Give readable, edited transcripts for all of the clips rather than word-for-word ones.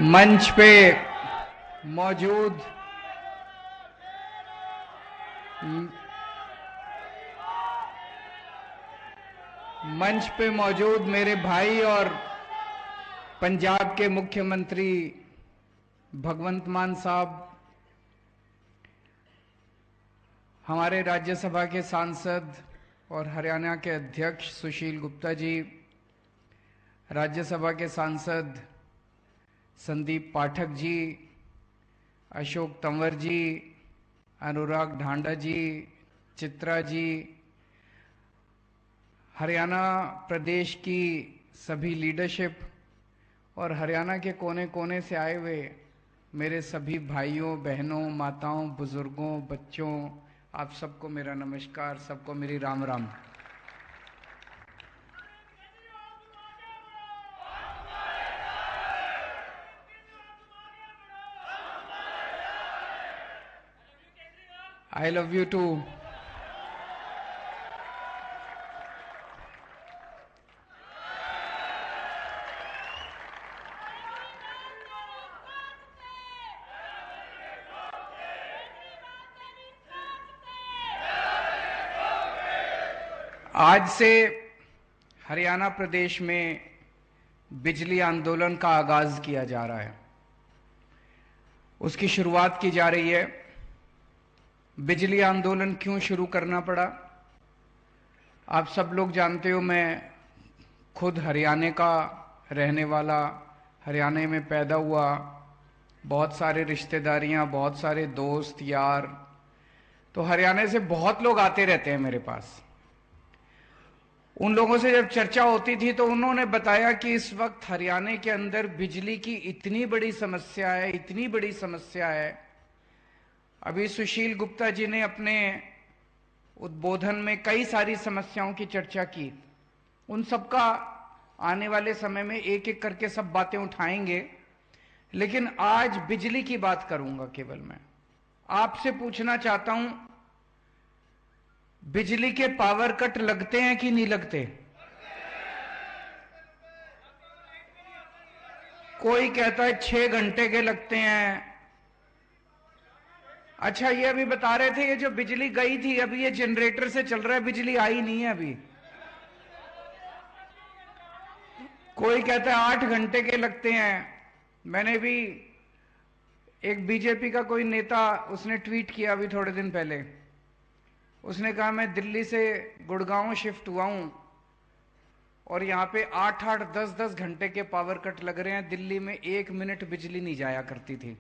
मंच पे मौजूद मेरे भाई और पंजाब के मुख्यमंत्री भगवंत मान साहब, हमारे राज्यसभा के सांसद और हरियाणा के अध्यक्ष सुशील गुप्ता जी, राज्यसभा के सांसद संदीप पाठक जी, अशोक तंवर जी, अनुराग ढांडा जी, चित्रा जी, हरियाणा प्रदेश की सभी लीडरशिप और हरियाणा के कोने कोने से आए हुए मेरे सभी भाइयों, बहनों, माताओं, बुजुर्गों, बच्चों, आप सबको मेरा नमस्कार, सबको मेरी Ram Ram. I love you too. आज से हरियाणा प्रदेश में बिजली आंदोलन का आगाज किया जा रहा है, उसकी शुरुआत की जा रही है। बिजली आंदोलन क्यों शुरू करना पड़ा, आप सब लोग जानते हो। मैं खुद हरियाणा का रहने वाला, हरियाणा में पैदा हुआ, बहुत सारे रिश्तेदारियां, बहुत सारे दोस्त यार, तो हरियाणा से बहुत लोग आते रहते हैं मेरे पास। उन लोगों से जब चर्चा होती थी तो उन्होंने बताया कि इस वक्त हरियाणा के अंदर बिजली की इतनी बड़ी समस्या है, इतनी बड़ी समस्या है। अभी सुशील गुप्ता जी ने अपने उद्बोधन में कई सारी समस्याओं की चर्चा की। उन सबका आने वाले समय में एक एक करके सब बातें उठाएंगे, लेकिन आज बिजली की बात करूंगा केवल। मैं आपसे पूछना चाहता हूं, बिजली के पावर कट लगते हैं कि नहीं लगते? कोई कहता है 6 घंटे के लगते हैं। अच्छा, ये अभी बता रहे थे, ये जो बिजली गई थी अभी ये जनरेटर से चल रहा है, बिजली आई नहीं है अभी। कोई कहता है 8 घंटे के लगते हैं। मैंने भी एक बीजेपी का कोई नेता, उसने ट्वीट किया अभी थोड़े दिन पहले, उसने कहा मैं दिल्ली से गुड़गांव शिफ्ट हुआ हूं और यहां पे 8-8, 10-10 घंटे के पावर कट लग रहे हैं। दिल्ली में 1 मिनट बिजली नहीं जाया करती थी।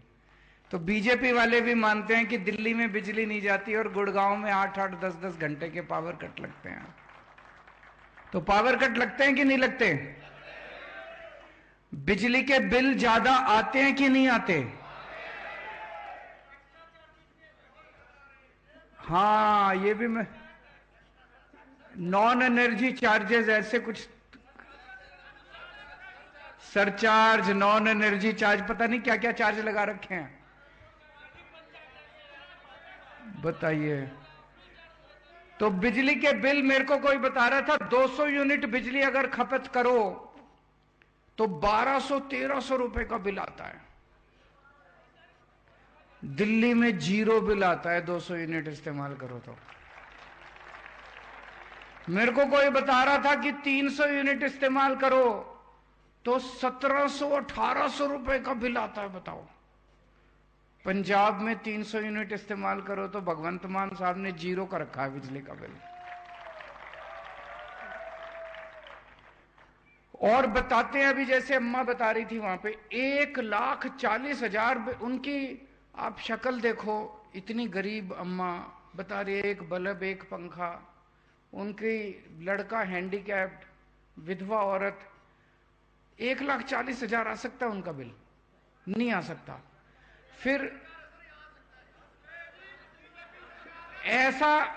तो बीजेपी वाले भी मानते हैं कि दिल्ली में बिजली नहीं जाती और गुड़गांव में 8-8, 10-10 घंटे के पावर कट लगते हैं। तो पावर कट लगते हैं कि नहीं लगते? बिजली के बिल ज्यादा आते हैं कि नहीं आते? हाँ, ये भी मैं, नॉन एनर्जी चार्जेस ऐसे कुछ, सरचार्ज, नॉन एनर्जी चार्ज, पता नहीं क्या क्या चार्ज लगा रखे हैं। बताइए। तो बिजली के बिल, मेरे को कोई बता रहा था 200 यूनिट बिजली अगर खपत करो तो 1200-1300 रुपए का बिल आता है। दिल्ली में 0 बिल आता है 200 यूनिट इस्तेमाल करो तो। मेरे को कोई बता रहा था कि 300 यूनिट इस्तेमाल करो तो 1700-1800 रुपए का बिल आता है। बताओ, पंजाब में 300 यूनिट इस्तेमाल करो तो भगवंत मान साहब ने 0 का रखा है बिजली का बिल। और बताते हैं, अभी जैसे अम्मा बता रही थी वहां पे 1,40,000 उनकी, आप शक्ल देखो, इतनी गरीब अम्मा बता रही है, एक बल्ब, एक पंखा, उनकी लड़का हैंडीकैप्ड, विधवा औरत, 1,40,000 आ सकता है उनका बिल? नहीं आ सकता। फिर ऐसा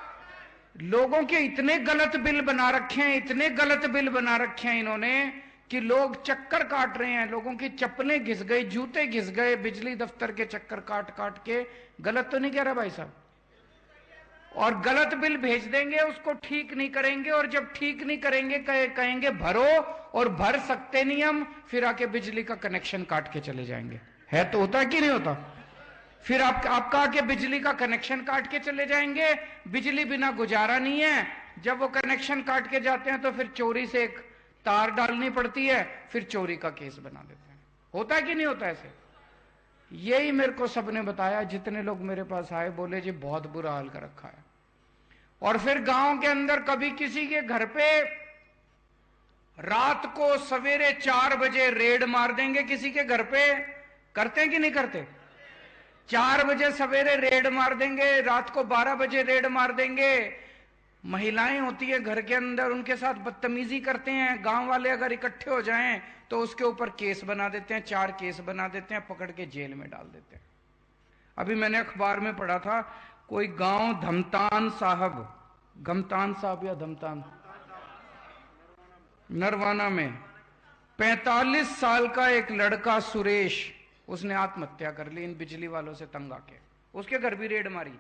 लोगों के इतने गलत बिल बना रखे हैं, इतने गलत बिल बना रखे हैं इन्होंने कि लोग चक्कर काट रहे हैं, लोगों की चप्पलें घिस गई, जूते घिस गए बिजली दफ्तर के चक्कर काट काट के। गलत तो नहीं कह रहा भाई साहब? और गलत बिल भेज देंगे, उसको ठीक नहीं करेंगे, और जब ठीक नहीं करेंगे कहेंगे भरो, और भर सकते नहीं हम, फिर आके बिजली का कनेक्शन काट के चले जाएंगे। है तो होता कि नहीं होता? फिर आपका आके बिजली का कनेक्शन काट के चले जाएंगे, बिजली बिना गुजारा नहीं है। जब वो कनेक्शन काट के जाते हैं तो फिर चोरी से एक तार डालनी पड़ती है, फिर चोरी का केस बना देते हैं। होता है कि नहीं होता ऐसे? यही मेरे को सबने बताया, जितने लोग मेरे पास आए बोले जी बहुत बुरा हाल कर रखा है। और फिर गांव के अंदर कभी किसी के घर पे रात को सवेरे 4 बजे रेड मार देंगे, किसी के घर पे। करते हैं कि नहीं करते? 4 बजे सवेरे रेड मार देंगे, रात को 12 बजे रेड मार देंगे। महिलाएं होती है घर के अंदर, उनके साथ बदतमीजी करते हैं। गांव वाले अगर इकट्ठे हो जाएं तो उसके ऊपर केस बना देते हैं, 4 केस बना देते हैं, पकड़ के जेल में डाल देते हैं। अभी मैंने अखबार में पढ़ा था, कोई गांव धमतान साहब, गमतान साहब या धमतान, नरवाना में 45 साल का एक लड़का सुरेश, उसने आत्महत्या कर ली इन बिजली वालों से तंग आके। उसके घर भी रेड मारी,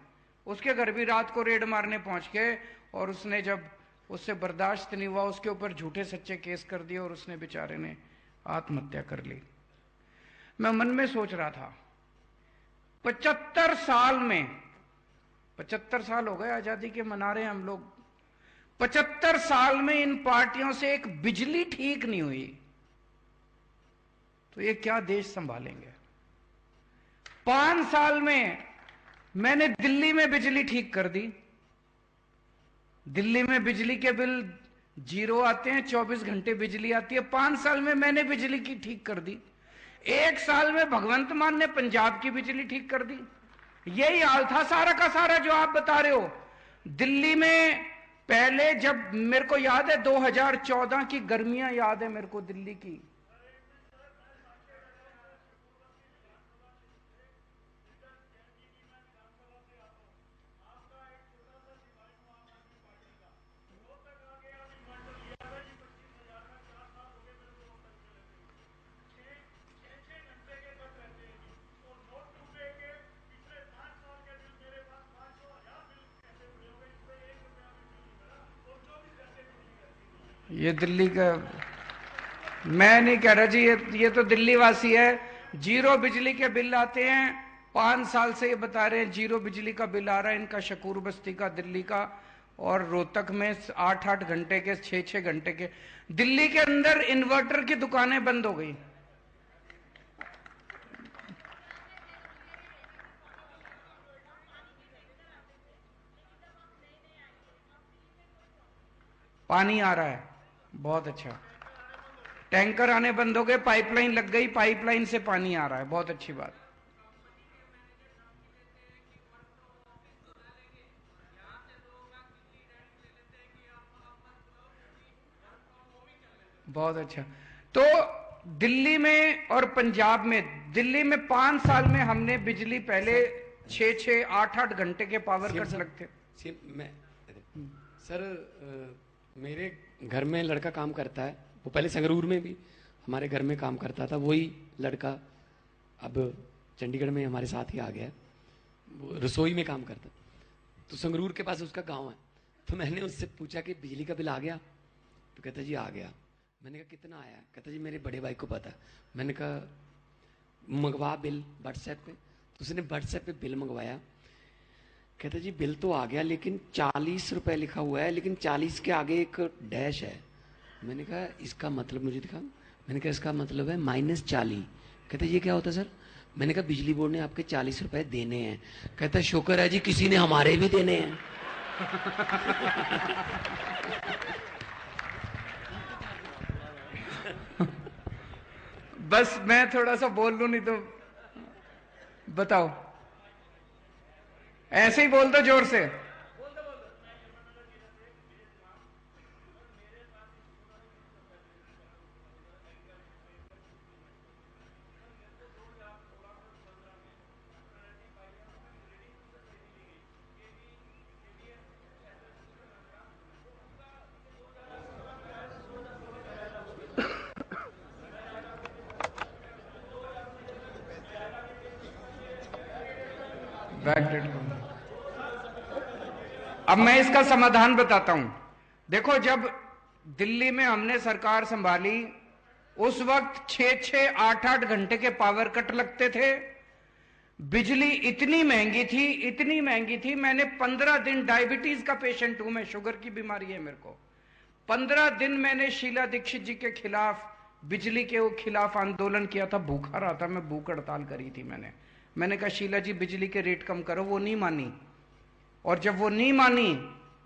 उसके घर भी रात को रेड मारने पहुंच गए, और उसने जब उससे बर्दाश्त नहीं हुआ, उसके ऊपर झूठे सच्चे केस कर दिए, और उसने बेचारे ने आत्महत्या कर ली। मैं मन में सोच रहा था, 75 साल में, 75 साल हो गए आजादी के मना रहे हैं हम लोग, 75 साल में इन पार्टियों से एक बिजली ठीक नहीं हुई, तो ये क्या देश संभालेंगे? 5 साल में मैंने दिल्ली में बिजली ठीक कर दी। दिल्ली में बिजली के बिल 0 आते हैं, 24 घंटे बिजली आती है। 5 साल में मैंने बिजली की ठीक कर दी। 1 साल में भगवंत मान ने पंजाब की बिजली ठीक कर दी। यही हाल था सारा का सारा जो आप बता रहे हो। दिल्ली में पहले, जब मेरे को याद है 2014 की गर्मियां याद है मेरे को दिल्ली की, ये दिल्ली का मैं नहीं कह रहा जी, ये तो दिल्ली वासी है। 0 बिजली के बिल आते हैं, 5 साल से ये बता रहे हैं 0 बिजली का बिल आ रहा है इनका, शकूर बस्ती का, दिल्ली का। और रोहतक में 8-8 घंटे के, 6-6 घंटे के। दिल्ली के अंदर इन्वर्टर की दुकानें बंद हो गई। पानी आ रहा है, बहुत अच्छा। टैंकर आने बंद हो गए, पाइपलाइन लग गई, पाइपलाइन से पानी आ रहा है, बहुत अच्छी बात। बहुत अच्छा। तो दिल्ली में और पंजाब में, दिल्ली में 5 साल में हमने बिजली, पहले 6-6, 8-8 घंटे के पावर कट लगते। सर, मेरे घर में लड़का काम करता है, वो पहले संगरूर में भी हमारे घर में काम करता था। वही लड़का अब चंडीगढ़ में हमारे साथ ही आ गया, वो रसोई में काम करता। तो संगरूर के पास उसका गांव है। तो मैंने उससे पूछा कि बिजली का बिल आ गया? तो कहता जी आ गया। मैंने कहा कितना आया? कहता जी मेरे बड़े भाई को पता। मैंने कहा मंगवा बिल व्हाट्सएप पे। तो उसने व्हाट्सएप पे बिल मंगवाया। कहता जी बिल तो आ गया, लेकिन 40 रुपए लिखा हुआ है, लेकिन 40 के आगे एक डैश है। मैंने कहा इसका मतलब मुझे दिखा। मैंने कहा इसका मतलब है -40। कहता ये क्या होता है सर? मैंने कहा बिजली बोर्ड ने आपके 40 रुपए देने हैं। कहता शुक्र है जी किसी ने हमारे भी देने हैं। बस मैं थोड़ा सा बोल लूं, नहीं तो बताओ, ऐसे ही बोल दो जोर से। बैकडेट अब मैं इसका समाधान बताता हूं। देखो, जब दिल्ली में हमने सरकार संभाली उस वक्त 6-6, 8-8 घंटे के पावर कट लगते थे। बिजली इतनी महंगी थी, इतनी महंगी थी, मैंने 15 दिन, डायबिटीज का पेशेंट हूं मैं, शुगर की बीमारी है मेरे को, 15 दिन मैंने शीला दीक्षित जी के खिलाफ, बिजली के खिलाफ आंदोलन किया था। भूखा रहा था मैं, भूख हड़ताल करी थी मैंने कहा शीला जी बिजली के रेट कम करो, वो नहीं मानी। और जब वो नहीं मानी,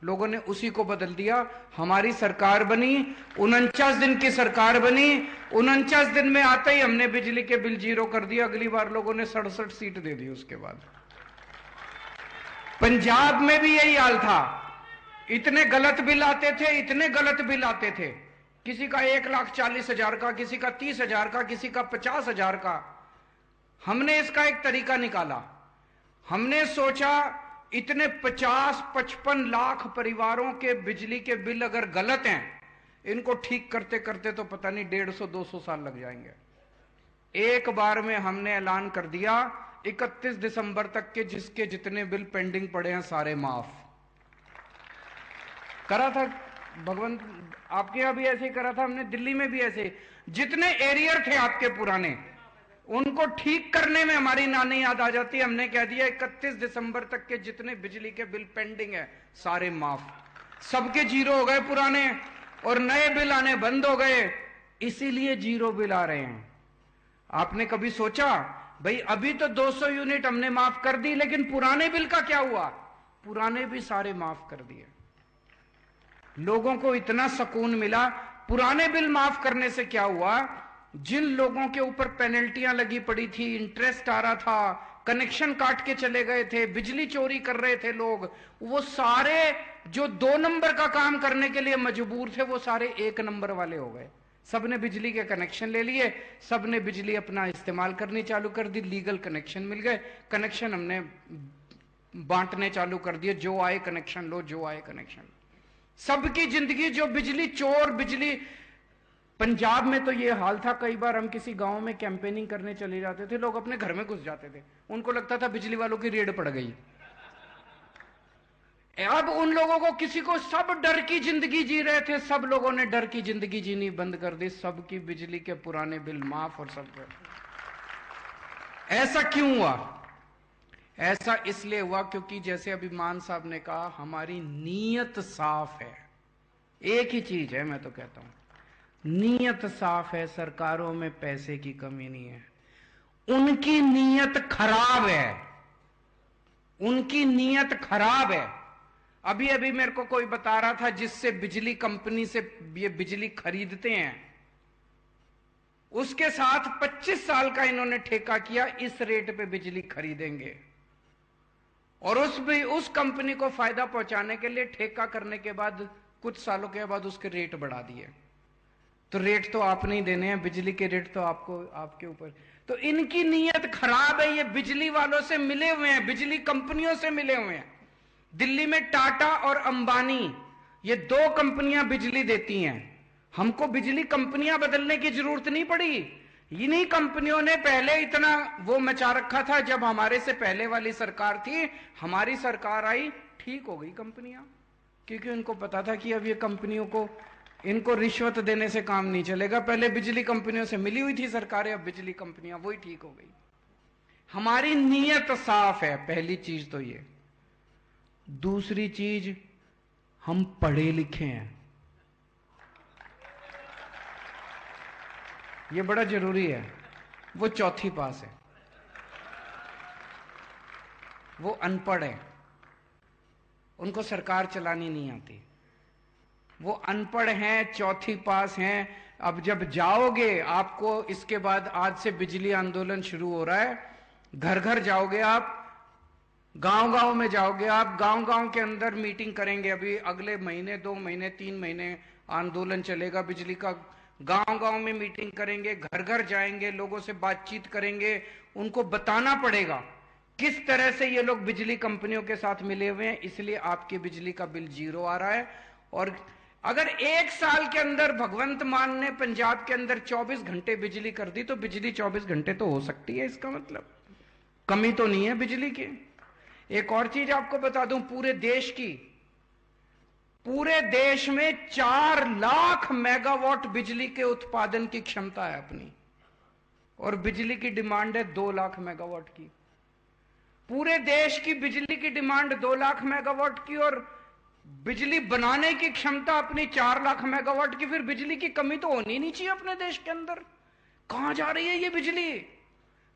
लोगों ने उसी को बदल दिया। हमारी सरकार बनी, 49 दिन की सरकार बनी, 49 दिन में आते ही हमने बिजली के बिल 0 कर दिया। अगली बार लोगों ने 67 सीट दे दी उसके बाद। पंजाब में भी यही हाल था, इतने गलत बिल आते थे, इतने गलत बिल आते थे, किसी का 1,40,000 का, किसी का 30,000 का, किसी का 50,000 का। हमने इसका एक तरीका निकाला। हमने सोचा इतने 50-55 लाख परिवारों के बिजली के बिल अगर गलत हैं, इनको ठीक करते करते तो पता नहीं 150-200 साल लग जाएंगे। एक बार में हमने ऐलान कर दिया 31 दिसंबर तक के जिसके जितने बिल पेंडिंग पड़े हैं सारे माफ। करा था भगवंत, आपके यहां भी ऐसे ही करा था हमने, दिल्ली में भी ऐसे। जितने एरियर थे आपके पुराने, उनको ठीक करने में हमारी नानी याद आ जाती है। हमने कह दिया 31 दिसंबर तक के जितने बिजली के बिल पेंडिंग है सारे माफ। सबके 0 हो गए पुराने, और नए बिल आने बंद हो गए, इसीलिए 0 बिल आ रहे हैं। आपने कभी सोचा भाई अभी तो 200 यूनिट हमने माफ कर दी, लेकिन पुराने बिल का क्या हुआ? पुराने भी सारे माफ कर दिए। लोगों को इतना सुकून मिला। पुराने बिल माफ करने से क्या हुआ? जिन लोगों के ऊपर पेनल्टियां लगी पड़ी थी, इंटरेस्ट आ रहा था, कनेक्शन काट के चले गए थे, बिजली चोरी कर रहे थे लोग, वो सारे जो 2 नंबर का काम करने के लिए मजबूर थे, वो सारे 1 नंबर वाले हो गए। सबने बिजली के कनेक्शन ले लिए, सबने बिजली अपना इस्तेमाल करनी चालू कर दी, लीगल कनेक्शन मिल गए, कनेक्शन हमने बांटने चालू कर दिए, जो आए कनेक्शन लो, जो आए कनेक्शन। सबकी जिंदगी, जो बिजली चोर, बिजली, पंजाब में तो ये हाल था, कई बार हम किसी गांव में कैंपेनिंग करने चले जाते थे, लोग अपने घर में घुस जाते थे, उनको लगता था बिजली वालों की रेड पड़ गई। अब उन लोगों को, किसी को, सब डर की जिंदगी जी रहे थे, सब लोगों ने डर की जिंदगी जीनी बंद कर दी, सबकी बिजली के पुराने बिल माफ। और सब ऐसा क्यों हुआ? ऐसा इसलिए हुआ क्योंकि जैसे अभी मान साहब ने कहा, हमारी नीयत साफ है। एक ही चीज है, मैं तो कहता हूं, नीयत साफ है। सरकारों में पैसे की कमी नहीं है, उनकी नीयत खराब है, उनकी नीयत खराब है। अभी अभी मेरे को कोई बता रहा था, जिससे बिजली कंपनी से ये बिजली खरीदते हैं, उसके साथ 25 साल का इन्होंने ठेका किया, इस रेट पे बिजली खरीदेंगे, और उस कंपनी को फायदा पहुंचाने के लिए ठेका करने के बाद कुछ सालों के बाद उसके रेट बढ़ा दिए। तो रेट तो आपने ही देने हैं, बिजली के रेट तो आपको, आपके ऊपर। तो इनकी नीयत खराब है, ये बिजली वालों से मिले हुए हैं, बिजली कंपनियों से मिले हुए हैं। दिल्ली में टाटा और अंबानी, ये 2 कंपनियां बिजली देती हैं। हमको बिजली कंपनियां बदलने की जरूरत नहीं पड़ी, इन्हीं कंपनियों ने पहले इतना वो मचा रखा था। जब हमारे से पहले वाली सरकार थी, हमारी सरकार आई, ठीक हो गई कंपनियां, क्योंकि उनको पता था कि अब ये कंपनियों को, इनको रिश्वत देने से काम नहीं चलेगा। पहले बिजली कंपनियों से मिली हुई थी सरकारें, अब बिजली कंपनियां, वही ठीक हो गई। हमारी नीयत साफ है, पहली चीज तो ये। दूसरी चीज, हम पढ़े लिखे हैं, ये बड़ा जरूरी है। वो 4वीं पास है, वो अनपढ़ है, उनको सरकार चलानी नहीं आती। वो अनपढ़ हैं, 4वीं पास हैं। अब जब जाओगे, आपको इसके बाद, आज से बिजली आंदोलन शुरू हो रहा है, घर घर जाओगे आप, गांव गांव में जाओगे आप, गांव गांव के अंदर मीटिंग करेंगे। अभी अगले महीने, 2 महीने, 3 महीने आंदोलन चलेगा बिजली का। गांव गांव में मीटिंग करेंगे, घर घर जाएंगे, लोगों से बातचीत करेंगे, उनको बताना पड़ेगा किस तरह से ये लोग बिजली कंपनियों के साथ मिले हुए हैं, इसलिए आपके बिजली का बिल 0 आ रहा है। और अगर 1 साल के अंदर भगवंत मान ने पंजाब के अंदर 24 घंटे बिजली कर दी, तो बिजली 24 घंटे तो हो सकती है, इसका मतलब कमी तो नहीं है बिजली की। एक और चीज आपको बता दूं, पूरे देश की पूरे देश में 4 लाख मेगावाट बिजली के उत्पादन की क्षमता है अपनी, और बिजली की डिमांड है 2 लाख मेगावाट की। पूरे देश की बिजली की डिमांड 2 लाख मेगावाट की, और बिजली बनाने की क्षमता अपनी 4 लाख मेगावाट की। फिर बिजली की कमी तो होनी नहीं चाहिए अपने देश के अंदर। कहां जा रही है ये बिजली?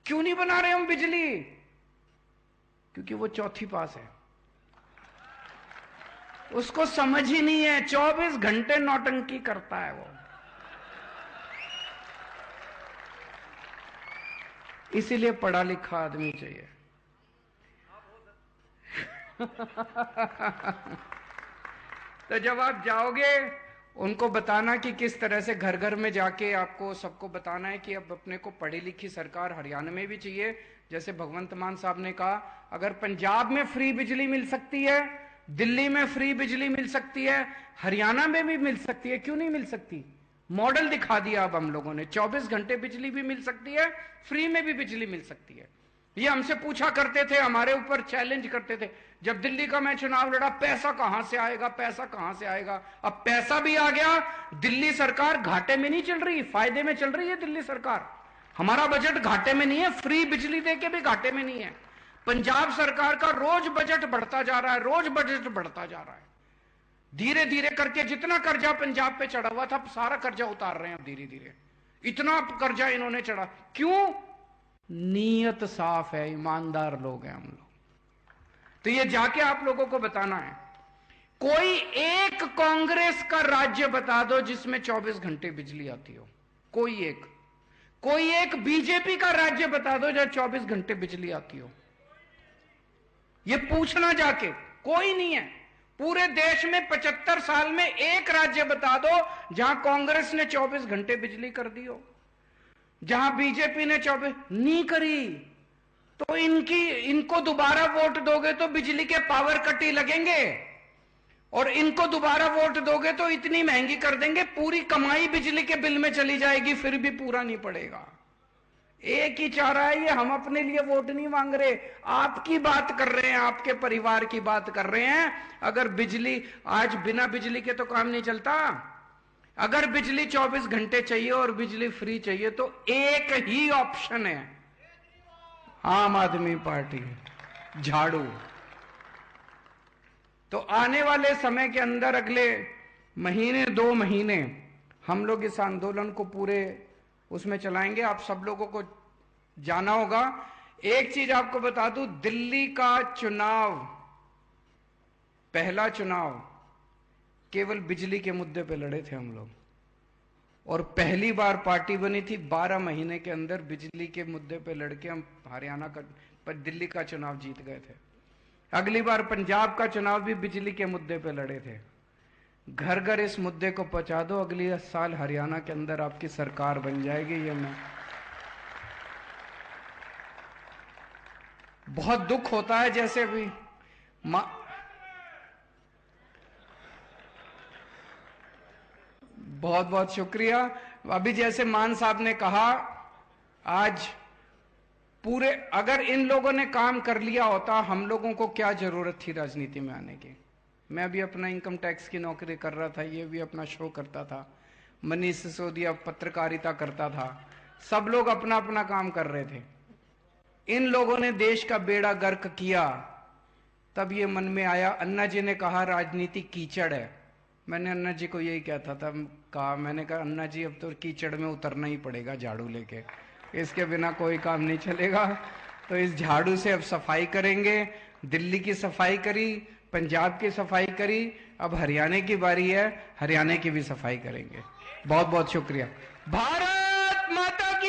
क्यों नहीं बना रहे हम बिजली? क्योंकि वो चौथी पास है, उसको समझ ही नहीं है, 24 घंटे नौटंकी करता है वो। इसीलिए पढ़ा लिखा आदमी चाहिए। तो जब आप जाओगे, उनको बताना कि किस तरह से घर घर में जाके आपको सबको बताना है कि अब अपने को पढ़ी लिखी सरकार हरियाणा में भी चाहिए। जैसे भगवंत मान साहब ने कहा, अगर पंजाब में फ्री बिजली मिल सकती है, दिल्ली में फ्री बिजली मिल सकती है, हरियाणा में भी मिल सकती है, क्यों नहीं मिल सकती? मॉडल दिखा दिया अब हम लोगों ने। 24 घंटे बिजली भी मिल सकती है, फ्री में भी बिजली मिल सकती है। ये हमसे पूछा करते थे, हमारे ऊपर चैलेंज करते थे जब दिल्ली का मैं चुनाव लड़ा, पैसा कहां से आएगा, पैसा कहां से आएगा? अब पैसा भी आ गया। दिल्ली सरकार घाटे में नहीं चल रही, फायदे में चल रही है दिल्ली सरकार। हमारा बजट घाटे में नहीं है, फ्री बिजली देके भी घाटे में नहीं है। पंजाब सरकार का रोज बजट बढ़ता जा रहा है, रोज बजट बढ़ता जा रहा है। धीरे धीरे करके जितना कर्जा पंजाब पे चढ़ा हुआ था, सारा कर्जा उतार रहे हैं अब धीरे धीरे। इतना कर्जा इन्होंने चढ़ा, क्यों? नीयत साफ है, ईमानदार लोग हैं हम लोग। तो ये जाके आप लोगों को बताना है। कोई एक कांग्रेस का राज्य बता दो जिसमें 24 घंटे बिजली आती हो। कोई एक बीजेपी का राज्य बता दो जहां 24 घंटे बिजली आती हो। ये पूछना जाके, कोई नहीं है। पूरे देश में 75 साल में एक राज्य बता दो जहां कांग्रेस ने 24 घंटे बिजली कर दी हो, जहां बीजेपी ने 24 नहीं करी। तो इनको दोबारा वोट दोगे तो बिजली के पावर कट ही लगेंगे, और इनको दोबारा वोट दोगे तो इतनी महंगी कर देंगे, पूरी कमाई बिजली के बिल में चली जाएगी, फिर भी पूरा नहीं पड़ेगा। एक ही चारा है ये, हम अपने लिए वोट नहीं मांग रहे, आपकी बात कर रहे हैं, आपके परिवार की बात कर रहे हैं। अगर बिजली आज, बिना बिजली के तो काम नहीं चलता। अगर बिजली 24 घंटे चाहिए और बिजली फ्री चाहिए तो एक ही ऑप्शन है, आम आदमी पार्टी, झाड़ू। तो आने वाले समय के अंदर, अगले महीने 2 महीने, हम लोग इस आंदोलन को पूरे उसमें चलाएंगे। आप सब लोगों को जाना होगा। एक चीज आपको बता दूं, दिल्ली का चुनाव, पहला चुनाव केवल बिजली के मुद्दे पे लड़े थे हम लोग, और पहली बार पार्टी बनी थी 12 महीने के अंदर बिजली के मुद्दे पे लड़के हम हरियाणा का, पर दिल्ली का चुनाव जीत गए थे। अगली बार पंजाब का चुनाव भी बिजली के मुद्दे पे लड़े थे। घर घर इस मुद्दे को पहुंचा दो, अगले साल हरियाणा के अंदर आपकी सरकार बन जाएगी। ये मैं, बहुत दुख होता है जैसे अभी बहुत बहुत शुक्रिया। अभी जैसे मान साहब ने कहा, आज पूरे, अगर इन लोगों ने काम कर लिया होता, हम लोगों को क्या जरूरत थी राजनीति में आने की? मैं भी अपना इनकम टैक्स की नौकरी कर रहा था, ये भी अपना शो करता था, मनीष सिसोदिया पत्रकारिता करता था, सब लोग अपना अपना काम कर रहे थे। इन लोगों ने देश का बेड़ा गर्क किया, तब ये मन में आया। अन्ना जी ने कहा राजनीति कीचड़ है, मैंने अन्ना जी को यही कहता था, मैंने कहा अन्ना जी अब तो कीचड़ में उतरना ही पड़ेगा झाड़ू लेके, इसके बिना कोई काम नहीं चलेगा। तो इस झाड़ू से अब सफाई करेंगे। दिल्ली की सफाई करी, पंजाब की सफाई करी, अब हरियाणा की बारी है, हरियाणा की भी सफाई करेंगे। बहुत बहुत शुक्रिया। भारत माता की।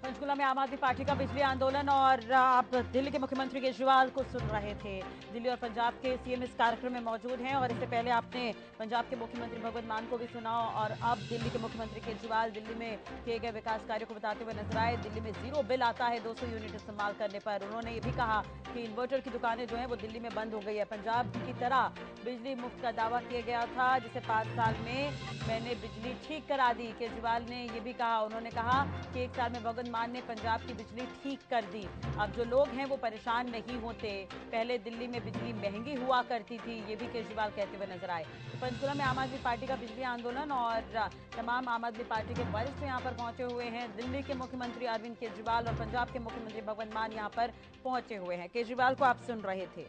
पंचकुला में आम आदमी पार्टी का बिजली आंदोलन और आप दिल्ली के मुख्यमंत्री केजरीवाल को सुन रहे थे। दिल्ली और पंजाब के सीएम इस कार्यक्रम में मौजूद हैं और इससे पहले आपने पंजाब के मुख्यमंत्री भगवंत मान को भी सुना और अब दिल्ली के मुख्यमंत्री केजरीवाल दिल्ली में किए गए विकास कार्यों को बताते हुए नजर आए। दिल्ली में जीरो बिल आता है 200 यूनिट इस्तेमाल करने पर। उन्होंने ये भी कहा कि इन्वर्टर की दुकानें जो हैं वो दिल्ली में बंद हो गई है। पंजाब की तरह बिजली मुफ्त का दावा किया गया था जिसे 5 साल में मैंने बिजली ठीक करा दी। केजरीवाल ने ये भी कहा, उन्होंने कहा कि 1 साल में भगवंत मान ने पंजाब की बिजली ठीक कर दी। अब जो लोग हैं वो परेशान नहीं होते। पहले दिल्ली में बिजली महंगी हुआ करती थी, ये भी केजरीवाल कहते हुए नजर आए। तो पंचकुला में आम आदमी पार्टी का बिजली आंदोलन और तमाम आम आदमी पार्टी के वरिष्ठ यहाँ पर पहुंचे हुए हैं। दिल्ली के मुख्यमंत्री अरविंद केजरीवाल और पंजाब के मुख्यमंत्री भगवंत मान यहाँ पर पहुंचे हुए हैं। केजरीवाल को आप सुन रहे थे।